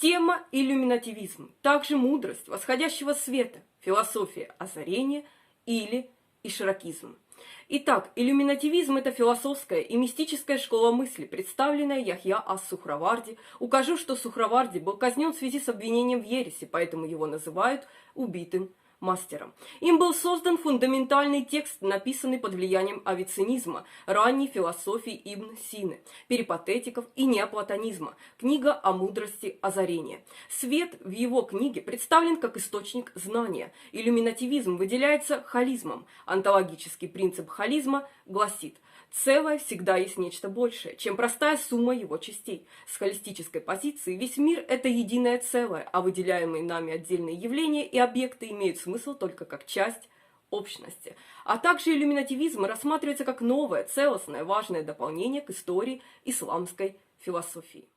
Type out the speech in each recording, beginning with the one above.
Тема иллюминативизм, также мудрость восходящего света, философия озарения или ишракизм. Итак, иллюминативизм – это философская и мистическая школа мысли, представленная Яхья ас-Сухраварди. Укажу, что Сухраварди был казнен в связи с обвинением в ереси, поэтому его называют убитым мастером. Им был создан фундаментальный текст, написанный под влиянием авиценнизма, ранней философии Ибн Сины, перипатетиков и неоплатонизма, книга о мудрости озарения. Свет в его книге представлен как источник знания. Иллюминативизм выделяется холизмом. Онтологический принцип холизма гласит: целое всегда есть нечто большее, чем простая сумма его частей. С холистической позиции весь мир – это единое целое, а выделяемые нами отдельные явления и объекты имеют смысл только как часть общности. А также иллюминативизм рассматривается как новое, целостное, важное дополнение к истории исламской философии.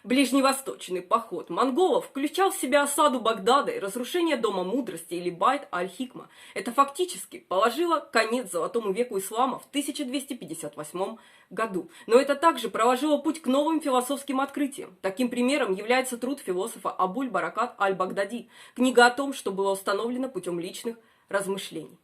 Ближневосточный поход монголов включал в себя осаду Багдада и разрушение Дома мудрости или Байт-аль-Хикма. Это фактически положило конец Золотому веку ислама в 1258 году. Но это также проложило путь к новым философским открытиям. Таким примером является труд философа Абуль-Баракат аль-Багдади, книга о том, что было установлено путем личных размышлений.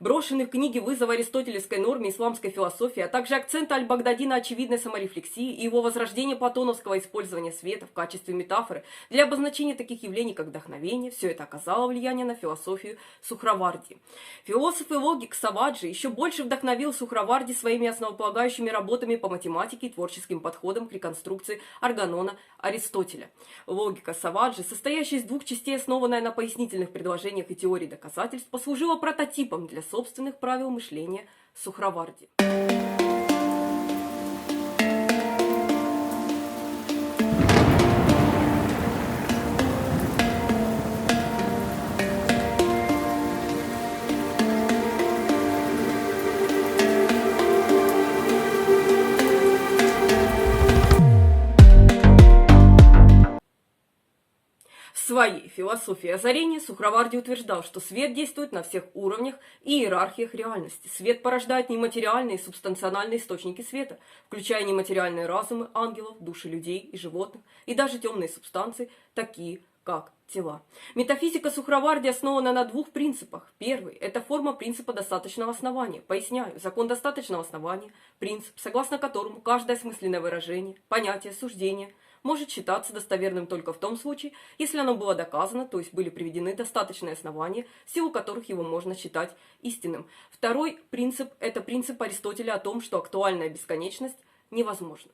Брошенный в книге вызов аристотелевской норме исламской философии, а также акцент аль-Багдади на очевидной саморефлексии и его возрождение платоновского использования света в качестве метафоры для обозначения таких явлений, как вдохновение, все это оказало влияние на философию Сухраварди. Философ и логик Саваджи еще больше вдохновил Сухраварди своими основополагающими работами по математике и творческим подходам к реконструкции органона Аристотеля. Логика Саваджи, состоящая из двух частей, основанная на пояснительных предложениях и теории доказательств, послужила прототипом для собственных правил мышления Сухраварди. В своей философии озарения Сухраварди утверждал, что свет действует на всех уровнях и иерархиях реальности. Свет порождает нематериальные и субстанциональные источники света, включая нематериальные разумы ангелов, души людей и животных, и даже темные субстанции, такие как тела. Метафизика Сухраварди основана на двух принципах. Первый – это форма принципа достаточного основания. Поясняю, закон достаточного основания – принцип, согласно которому каждое осмысленное выражение, понятие, суждение – может считаться достоверным только в том случае, если оно было доказано, то есть были приведены достаточные основания, в силу которых его можно считать истинным. Второй принцип – это принцип Аристотеля о том, что актуальная бесконечность невозможна.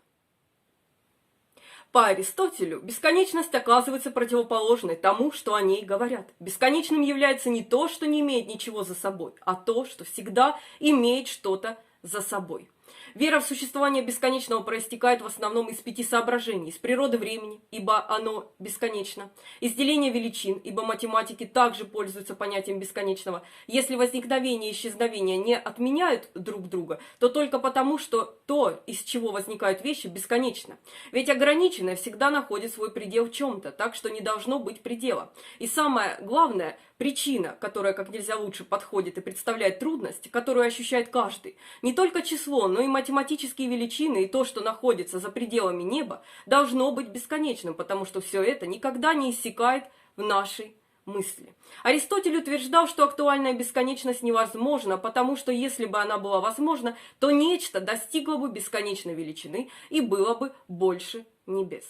По Аристотелю бесконечность оказывается противоположной тому, что о ней говорят. Бесконечным является не то, что не имеет ничего за собой, а то, что всегда имеет что-то за собой. Вера в существование бесконечного проистекает в основном из 5 соображений: из природы времени, ибо оно бесконечно, из деления величин, ибо математики также пользуются понятием бесконечного. Если возникновение и исчезновение не отменяют друг друга, то только потому, что то, из чего возникают вещи, бесконечно. Ведь ограниченное всегда находит свой предел в чем-то, так что не должно быть предела. И самое главное, причина, которая как нельзя лучше подходит и представляет трудность, которую ощущает каждый, не только число, но и математические величины и то, что находится за пределами неба, должно быть бесконечным, потому что все это никогда не иссякает в нашей мысли. Аристотель утверждал, что актуальная бесконечность невозможна, потому что если бы она была возможна, то нечто достигло бы бесконечной величины и было бы больше небес.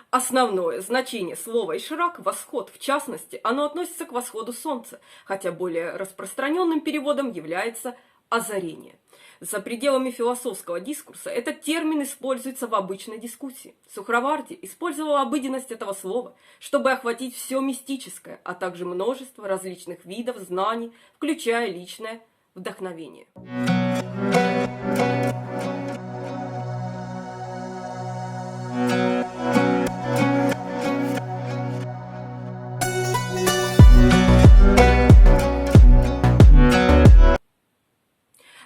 Основное значение слова «ишрак» – «восход». В частности, оно относится к восходу солнца, хотя более распространенным переводом является озарение. За пределами философского дискурса этот термин используется в обычной дискуссии. Сухраварди использовал обыденность этого слова, чтобы охватить все мистическое, а также множество различных видов знаний, включая личное вдохновение.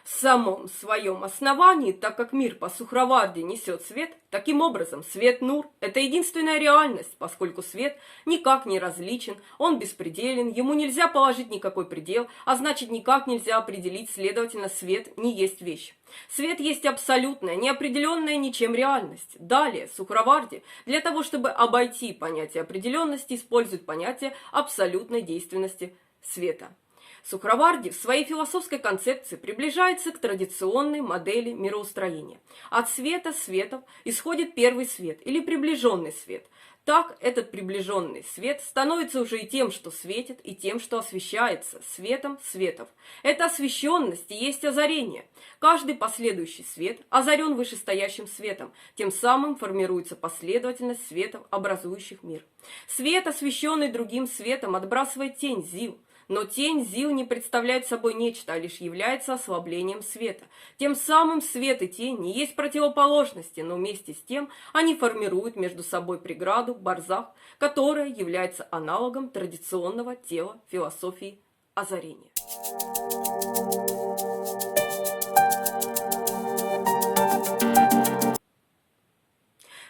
В самом своем основании, так как мир по Сухраварди несет свет, таким образом свет Нур – это единственная реальность, поскольку свет никак не различен, он беспределен, ему нельзя положить никакой предел, а значит никак нельзя определить, следовательно, свет не есть вещь. Свет есть абсолютная, неопределенная ничем реальность. Далее Сухраварди для того, чтобы обойти понятие определенности, использует понятие абсолютной действенности света. Сухраварди в своей философской концепции приближается к традиционной модели мироустроения. От света светов исходит первый свет или приближенный свет. Так этот приближенный свет становится уже и тем, что светит, и тем, что освещается, светом светов. Это освещенность и есть озарение. Каждый последующий свет озарен вышестоящим светом, тем самым формируется последовательность светов, образующих мир. Свет, освещенный другим светом, отбрасывает тень, зил. Но тень зил не представляет собой нечто, а лишь является ослаблением света. Тем самым свет и тень не есть противоположности, но вместе с тем они формируют между собой преграду, барзах, которая является аналогом традиционного тела философии озарения.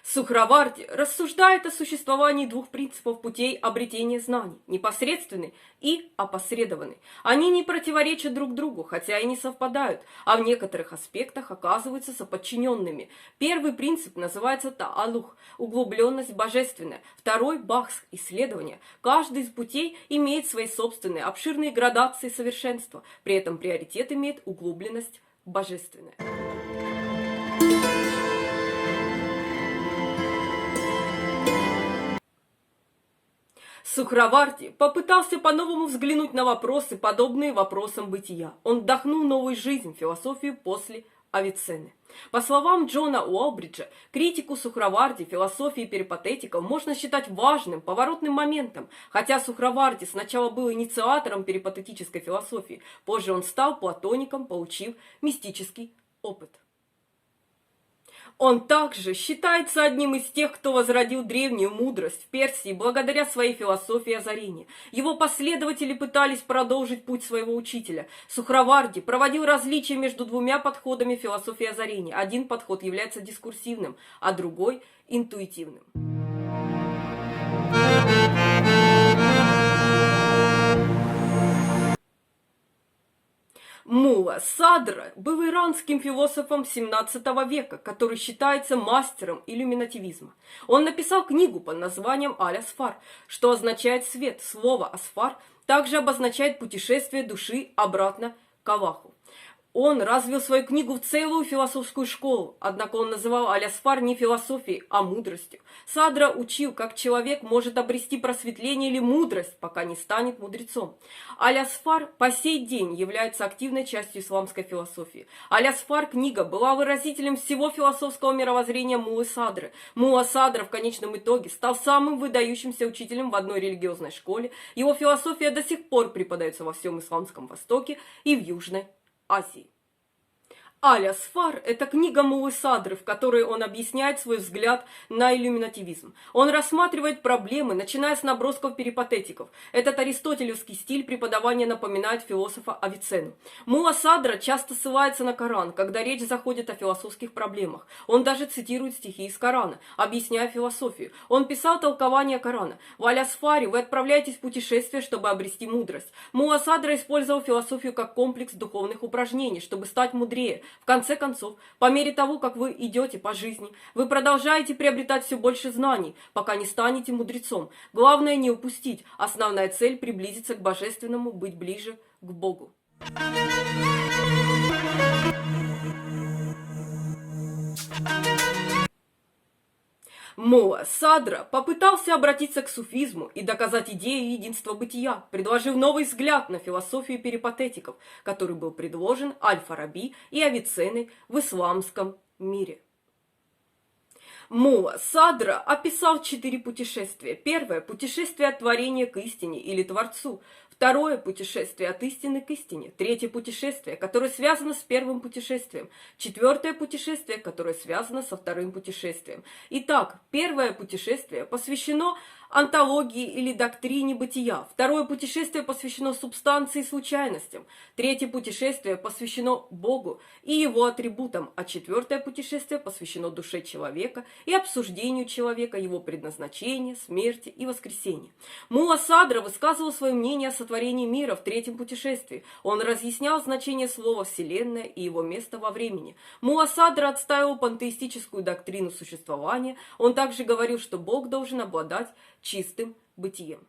Сухраварди рассуждает о существовании двух принципов путей обретения знаний – непосредственный и опосредованный. Они не противоречат друг другу, хотя и не совпадают, а в некоторых аспектах оказываются соподчиненными. Первый принцип называется таалух – углубленность божественная, второй – бахс – исследование. Каждый из путей имеет свои собственные обширные градации совершенства, при этом приоритет имеет углубленность божественная. Сухраварди попытался по-новому взглянуть на вопросы, подобные вопросам бытия. Он вдохнул новую жизнь в философию после Авиценны. По словам Джона Уолбриджа, критику Сухраварди философии перипатетиков можно считать важным, поворотным моментом. Хотя Сухраварди сначала был инициатором перипатетической философии, позже он стал платоником, получив мистический опыт. Он также считается одним из тех, кто возродил древнюю мудрость в Персии благодаря своей философии озарения. Его последователи пытались продолжить путь своего учителя. Сухраварди проводил различия между двумя подходами философии озарения. Один подход является дискурсивным, а другой – интуитивным. Мулла Садра был иранским философом XVII века, который считается мастером иллюминативизма. Он написал книгу под названием «Аль-Асфар», что означает «свет». Слово «асфар» также обозначает путешествие души обратно к Аллаху. Он развил свою книгу в целую философскую школу, однако он называл Аль-Асфар не философией, а мудростью. Садра учил, как человек может обрести просветление или мудрость, пока не станет мудрецом. Аль-Асфар по сей день является активной частью исламской философии. Аль-Асфар книга была выразителем всего философского мировоззрения Муллы Садры. Мулла Садра в конечном итоге стал самым выдающимся учителем в одной религиозной школе. Его философия до сих пор преподается во всем Исламском Востоке и в Южной Азии. Аль-Асфар – это книга Муллы Садры, в которой он объясняет свой взгляд на иллюминативизм. Он рассматривает проблемы, начиная с набросков перипатетиков. Этот аристотелевский стиль преподавания напоминает философа Авиценну. Мулла Садра часто ссылается на Коран, когда речь заходит о философских проблемах. Он даже цитирует стихи из Корана, объясняя философию. Он писал толкование Корана. В Аль-Асфаре вы отправляетесь в путешествие, чтобы обрести мудрость. Мулла Садра использовал философию как комплекс духовных упражнений, чтобы стать мудрее. В конце концов, по мере того, как вы идете по жизни, вы продолжаете приобретать все больше знаний, пока не станете мудрецом. Главное не упустить. Основная цель – приблизиться к Божественному, быть ближе к Богу. Мула Садра попытался обратиться к суфизму и доказать идею единства бытия, предложив новый взгляд на философию перипатетиков, который был предложен Аль-Фараби и Авиценной в исламском мире. Мула Садра описал 4 путешествия. Первое – путешествие от творения к истине или Творцу. Второе – путешествие от истины к истине. Третье – путешествие, которое связано с первым путешествием. Четвертое – путешествие, которое связано со вторым путешествием. Итак, первое путешествие посвящено онтологии или доктрине бытия. Второе путешествие посвящено субстанции и случайностям. Третье путешествие посвящено Богу и его атрибутам. А четвертое путешествие посвящено душе человека и обсуждению человека, его предназначения, смерти и воскресения. Мула Садра высказывал свое мнение о сотворении мира в третьем путешествии. Он разъяснял значение слова «вселенная» и его место во времени. Мула Садра отстаивал пантеистическую доктрину существования. Он также говорил, что Бог должен обладать чистым бытием.